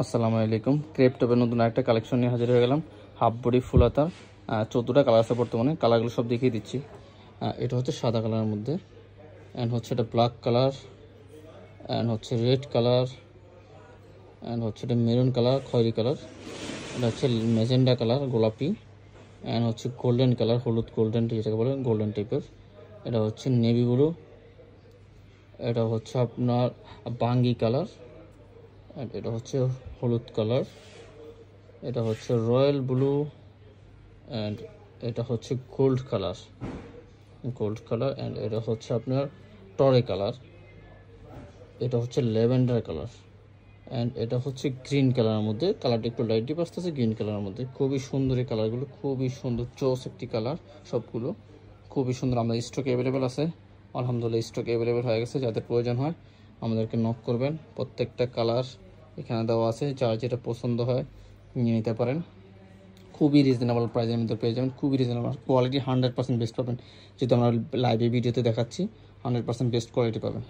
আসসালামু আলাইকুম। ক্রেপ টপের নতুন একটা কালেকশন নিয়ে হাজির হয়ে গেলাম। হাফ বডি ফুল হাতা, 14টা কালার আছে বর্তমানে। কালারগুলো সব দেখিয়ে দিচ্ছি। এটা হচ্ছে সাদা কালারের মধ্যে, অ্যান্ড হচ্ছে এটা ব্ল্যাক কালার, অ্যান্ড হচ্ছে রেড কালার, অ্যান্ড হচ্ছে এটা মেরুন কালার, খয়েরি কালার, এটা হচ্ছে ম্যাজেন্ডা কালার গোলাপি, অ্যান্ড হচ্ছে গোল্ডেন কালার, হলুদ গোল্ডেন যেটাকে বলে গোল্ডেন টাইপের, এটা হচ্ছে নেভি ব্লু, এটা হচ্ছে আপনার বাঙ্গি কালার, অ্যান্ড এটা হচ্ছে হলুদ কালার, এটা হচ্ছে রয়্যাল ব্লু, অ্যান্ড এটা হচ্ছে গোল্ড কালার, অ্যান্ড এটা হচ্ছে আপনার টরে কালার, এটা হচ্ছে ল্যাভেন্ডার কালার, অ্যান্ড এটা হচ্ছে গ্রিন কালারের মধ্যে। কালারটা একটু লাইট ডিপ আসতেছে গ্রিন কালারের মধ্যে। খুবই সুন্দর এই কালারগুলো, খুবই সুন্দর চোস একটি কালার, সবগুলো খুবই সুন্দর। আমাদের স্টক অ্যাভেলেবেল আছে, আলহামদুলিল্লাহ স্টক অ্যাভেলেবেল হয়ে গেছে। যাদের প্রয়োজন হয় আমাদেরকে নক করবেন। প্রত্যেকটা কালার এখানে দেওয়া আছে, যার যেটা পছন্দ হয় নিয়ে নিতে পারেন। খুবই রিজনেবল প্রাইসের মধ্যে পেয়ে যাবেন, খুবই রিজনেবল কোয়ালিটি, 100% বেস্ট পাবেন। যেহেতু আমরা লাইভে ভিডিওতে দেখাচ্ছি, 100% বেস্ট কোয়ালিটি পাবেন।